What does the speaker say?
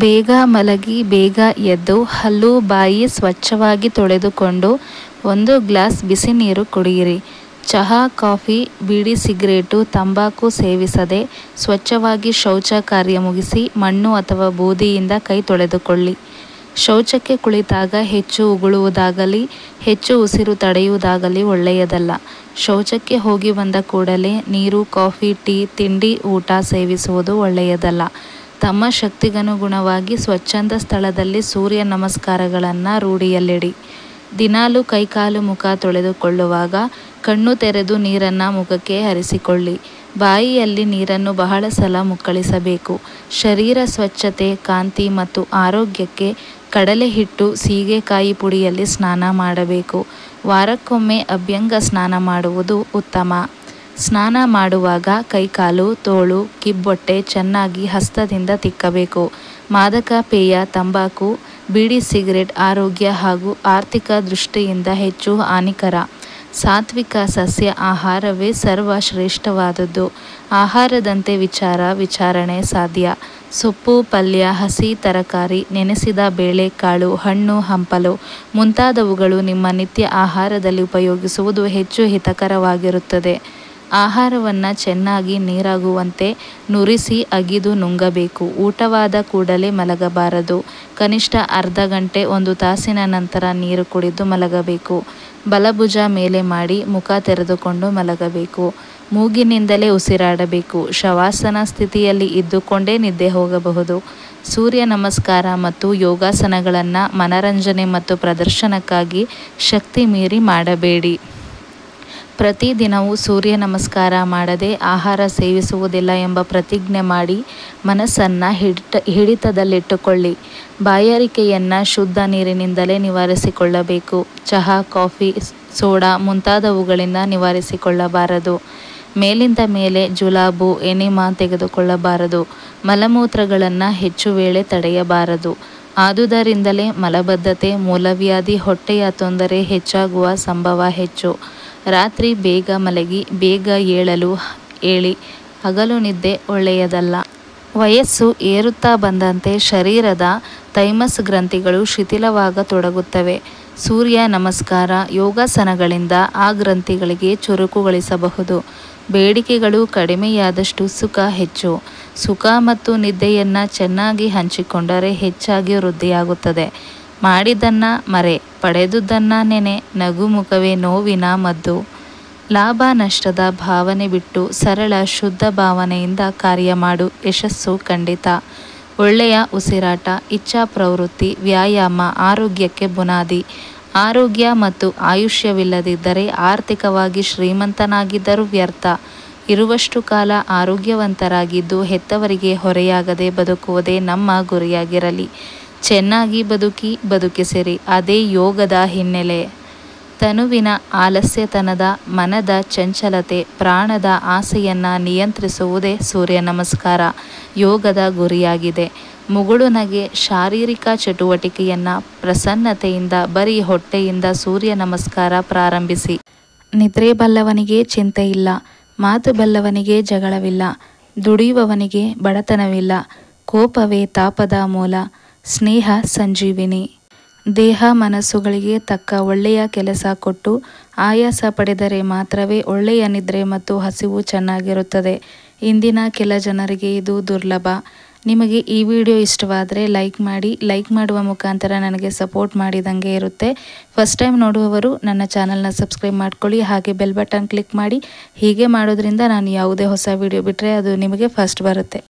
ಬೇಗ ಮಲಗಿ ಬೇಗ ಎದ್ದು ಹಲ್ಲು ಬಾಯಿ ಸ್ವಚ್ಛವಾಗಿ ತೊಳೆದುಕೊಂಡು 1 ಗ್ಲಾಸ್ ಬಿಸಿ ನೀರು ಕುಡಿಯಿರಿ. ಚಹಾ, ಕಾಫಿ, ಬೀಡಿ, ಸಿಗರೇಟು, ತಂಬಾಕು ಸೇವಿಸದೆ ಸ್ವಚ್ಛವಾಗಿ ಶೌಚ ಕಾರ್ಯ ಮುಗಿಸಿ ಮಣ್ಣು ಅಥವಾ ಬೂದಿಯಿಂದ ಕೈ ತೊಳೆದುಕೊಳ್ಳಿ. ಶೌಚಕ್ಕೆ ಕುಳಿತಾಗ ಹೆಚ್ಚು ಉಗುಳುವುದಾಗಲಿ ಹೆಚ್ಚು ಉಸಿರು ತಡೆಯುವುದಾಗಲಿ ಒಳ್ಳೆಯದಲ್ಲ. ಶೌಚಕ್ಕೆ ಹೋಗಿ ಬಂದ ಕೂಡಲೇ ನೀರು, ಕಾಫಿ, ಟೀ, ತಿಂಡಿ, ಊಟ ಸೇವಿಸುವುದು ಒಳ್ಳೆಯದಲ್ಲ. ತಮ್ಮ ಶಕ್ತಿಗನುಗುಣವಾಗಿ ಸ್ವಚ್ಛಂದ ಸ್ಥಳದಲ್ಲಿ ಸೂರ್ಯ ನಮಸ್ಕಾರಗಳನ್ನು ರೂಢಿಯಲ್ಲಿಡಿ. ದಿನಾಲು ಕೈಕಾಲು ಮುಖ ತೊಳೆದುಕೊಳ್ಳುವಾಗ ಕಣ್ಣು ತೆರೆದು ನೀರನ್ನು ಮುಖಕ್ಕೆ ಹರಿಸಿಕೊಳ್ಳಿ. ಬಾಯಿಯಲ್ಲಿ ನೀರನ್ನು ಬಹಳ ಸಲ ಮುಕ್ಕಳಿಸಬೇಕು. ಶರೀರ ಸ್ವಚ್ಛತೆ, ಕಾಂತಿ ಮತ್ತು ಆರೋಗ್ಯಕ್ಕೆ ಕಡಲೆ ಹಿಟ್ಟು, ಸೀಗೆಕಾಯಿ ಪುಡಿಯಲ್ಲಿ ಸ್ನಾನ ಮಾಡಬೇಕು. ವಾರಕ್ಕೊಮ್ಮೆ ಅಭ್ಯಂಗ ಸ್ನಾನ ಮಾಡುವುದು ಉತ್ತಮ. ಸ್ನಾನ ಮಾಡುವಾಗ ಕೈಕಾಲು, ತೋಳು, ಕಿಬ್ಬೊಟ್ಟೆ ಚೆನ್ನಾಗಿ ಹಸ್ತದಿಂದ ತಿಕ್ಕಬೇಕು. ಮಾದಕ ಪೇಯ, ತಂಬಾಕು, ಬೀಡಿ, ಸಿಗರೇಟ್ ಆರೋಗ್ಯ ಹಾಗೂ ಆರ್ಥಿಕ ದೃಷ್ಟಿಯಿಂದ ಹೆಚ್ಚು ಹಾನಿಕರ. ಸಾತ್ವಿಕ ಸಸ್ಯ ಆಹಾರವೇ ಸರ್ವಶ್ರೇಷ್ಠವಾದದ್ದು. ಆಹಾರದಂತೆ ವಿಚಾರಣೆ ಸಾಧ್ಯ. ಸೊಪ್ಪು, ಪಲ್ಯ, ಹಸಿ ತರಕಾರಿ, ನೆನೆಸಿದ ಬೇಳೆಕಾಳು, ಹಣ್ಣು, ಹಂಪಲು ಮುಂತಾದವುಗಳು ನಿಮ್ಮ ನಿತ್ಯ ಆಹಾರದಲ್ಲಿ ಉಪಯೋಗಿಸುವುದು ಹೆಚ್ಚು ಹಿತಕರವಾಗಿರುತ್ತದೆ. ಆಹಾರವನ್ನು ಚೆನ್ನಾಗಿ ನೀರಾಗುವಂತೆ ನುರಿಸಿ ಅಗಿದು ನುಂಗಬೇಕು. ಊಟವಾದ ಕೂಡಲೇ ಮಲಗಬಾರದು. ಕನಿಷ್ಠ ಅರ್ಧ ಗಂಟೆ 1 ತಾಸಿನ ನಂತರ ನೀರು ಕುಡಿದು ಮಲಗಬೇಕು. ಬಲಭುಜ ಮೇಲೆ ಮಾಡಿ ಮುಖ ತೆರೆದುಕೊಂಡು ಮಲಗಬೇಕು. ಮೂಗಿನಿಂದಲೇ ಉಸಿರಾಡಬೇಕು. ಶವಾಸನ ಸ್ಥಿತಿಯಲ್ಲಿ ಇದ್ದುಕೊಂಡೇ ನಿದ್ದೆ ಹೋಗಬಹುದು. ಸೂರ್ಯ ನಮಸ್ಕಾರ ಮತ್ತು ಯೋಗಾಸನಗಳನ್ನು ಮನರಂಜನೆ ಮತ್ತು ಪ್ರದರ್ಶನಕ್ಕಾಗಿ ಶಕ್ತಿ ಮೀರಿ ಮಾಡಬೇಡಿ. ಪ್ರತಿದಿನವೂ ಸೂರ್ಯ ನಮಸ್ಕಾರ ಮಾಡದೆ ಆಹಾರ ಸೇವಿಸುವುದಿಲ್ಲ ಎಂಬ ಪ್ರತಿಜ್ಞೆ ಮಾಡಿ ಮನಸ್ಸನ್ನು ಹಿಡಿತದಲ್ಲಿಟ್ಟುಕೊಳ್ಳಿ. ಬಾಯಾರಿಕೆಯನ್ನು ಶುದ್ಧ ನೀರಿನಿಂದಲೇ ನಿವಾರಿಸಿಕೊಳ್ಳಬೇಕು. ಚಹಾ, ಕಾಫಿ, ಸೋಡಾ ಮುಂತಾದವುಗಳಿಂದ ನಿವಾರಿಸಿಕೊಳ್ಳಬಾರದು. ಮೇಲಿಂದ ಮೇಲೆ ಜುಲಾಬು, ಎನಿಮಾ ತೆಗೆದುಕೊಳ್ಳಬಾರದು. ಮಲಮೂತ್ರಗಳನ್ನು ಹೆಚ್ಚು ವೇಳೆ ತಡೆಯಬಾರದು. ಆದುದರಿಂದಲೇ ಮಲಬದ್ಧತೆ, ಮೂಲವ್ಯಾಧಿ, ಹೊಟ್ಟೆಯ ತೊಂದರೆ ಹೆಚ್ಚಾಗುವ ಸಂಭವ ಹೆಚ್ಚು. ರಾತ್ರಿ ಬೇಗ ಮಲಗಿ ಬೇಗ ಏಳಿ. ಹಗಲು ನಿದ್ದೆ ಒಳ್ಳೆಯದಲ್ಲ. ವಯಸ್ಸು ಏರುತ್ತಾ ಬಂದಂತೆ ಶರೀರದ ಥೈಮಸ್ ಗ್ರಂಥಿಗಳು ಶಿಥಿಲವಾಗತೊಡಗುತ್ತವೆ. ಸೂರ್ಯ ನಮಸ್ಕಾರ, ಯೋಗಾಸನಗಳಿಂದ ಆ ಗ್ರಂಥಿಗಳಿಗೆ ಚುರುಕುಗೊಳಿಸಬಹುದು. ಬೇಡಿಕೆಗಳು ಕಡಿಮೆಯಾದಷ್ಟು ಸುಖ ಹೆಚ್ಚು. ಸುಖ ಮತ್ತು ನಿದ್ದೆಯನ್ನು ಚೆನ್ನಾಗಿ ಹಂಚಿಕೊಂಡರೆ ಹೆಚ್ಚಾಗಿ ವೃದ್ಧಿಯಾಗುತ್ತದೆ. ಮಾಡಿದ್ದನ್ನು ಮರೆ, ಪಡೆದುದನ್ನು ನೆನೆ. ನಗುಮುಖವೇ ನೋವಿನ ಮದ್ದು. ಲಾಭ ನಷ್ಟದ ಭಾವನೆ ಬಿಟ್ಟು ಸರಳ ಶುದ್ಧ ಭಾವನೆಯಿಂದ ಕಾರ್ಯ ಮಾಡು. ಯಶಸ್ಸು ಖಂಡಿತ. ಒಳ್ಳೆಯ ಉಸಿರಾಟ, ಇಚ್ಛಾ ಪ್ರವೃತ್ತಿ, ವ್ಯಾಯಾಮ ಆರೋಗ್ಯಕ್ಕೆ ಬುನಾದಿ. ಆರೋಗ್ಯ ಮತ್ತು ಆಯುಷ್ಯವಿಲ್ಲದಿದ್ದರೆ ಆರ್ಥಿಕವಾಗಿ ಶ್ರೀಮಂತನಾಗಿದ್ದರೂ ವ್ಯರ್ಥ. ಇರುವಷ್ಟು ಕಾಲ ಆರೋಗ್ಯವಂತರಾಗಿದ್ದು ಹೆತ್ತವರಿಗೆ ಹೊರೆಯಾಗದೆ ಬದುಕುವುದೇ ನಮ್ಮ ಗುರಿಯಾಗಿರಲಿ. ಚೆನ್ನಾಗಿ ಬದುಕಿಸಿರಿ. ಅದೇ ಯೋಗದ ಹಿನ್ನೆಲೆ. ತನುವಿನ ಆಲಸ್ಯತನದ, ಮನದ ಚಂಚಲತೆ, ಪ್ರಾಣದ ಆಸೆಯನ್ನು ನಿಯಂತ್ರಿಸುವುದೇ ಸೂರ್ಯ ನಮಸ್ಕಾರ ಯೋಗದ ಗುರಿಯಾಗಿದೆ. ಮುಗುಳು ನಗೆ, ಶಾರೀರಿಕ ಚಟುವಟಿಕೆಯನ್ನು ಪ್ರಸನ್ನತೆಯಿಂದ ಬರೀ ಹೊಟ್ಟೆಯಿಂದ ಸೂರ್ಯ ನಮಸ್ಕಾರ ಪ್ರಾರಂಭಿಸಿ. ನಿದ್ರೆ ಬಲ್ಲವನಿಗೆ ಚಿಂತೆ ಇಲ್ಲ. ಮಾತು ಬಲ್ಲವನಿಗೆ ಜಗಳವಿಲ್ಲ. ದುಡಿಯುವವನಿಗೆ ಬಡತನವಿಲ್ಲ. ಕೋಪವೇ ತಾಪದ ಮೂಲ. ಸ್ನೇಹ ಸಂಜೀವಿನಿ. ದೇಹ ಮನಸ್ಸುಗಳಿಗೆ ತಕ್ಕ ಒಳ್ಳೆಯ ಕೆಲಸ ಕೊಟ್ಟು ಆಯಾಸ ಪಡೆದರೆ ಮಾತ್ರವೇ ಒಳ್ಳೆಯ ನಿದ್ರೆ ಮತ್ತು ಹಸಿವು ಚೆನ್ನಾಗಿರುತ್ತದೆ. ಇಂದಿನ ಕೆಲ ಜನರಿಗೆ ಇದು ದುರ್ಲಭ. ನಿಮಗೆ ಈ ವಿಡಿಯೋ ಇಷ್ಟವಾದರೆ ಲೈಕ್ ಮಾಡಿ. ಲೈಕ್ ಮಾಡುವ ಮುಖಾಂತರ ನನಗೆ ಸಪೋರ್ಟ್ ಮಾಡಿದಂಗೆ ಇರುತ್ತೆ. ಫಸ್ಟ್ ಟೈಮ್ ನೋಡುವವರು ನನ್ನ ಚಾನಲ್ನ ಸಬ್ಸ್ಕ್ರೈಬ್ ಮಾಡ್ಕೊಳ್ಳಿ. ಹಾಗೆ ಬೆಲ್ ಬಟನ್ ಕ್ಲಿಕ್ ಮಾಡಿ. ಹೀಗೆ ಮಾಡೋದ್ರಿಂದ ನಾನು ಯಾವುದೇ ಹೊಸ ವಿಡಿಯೋ ಬಿಟ್ಟರೆ ಅದು ನಿಮಗೆ ಫಸ್ಟ್ ಬರುತ್ತೆ.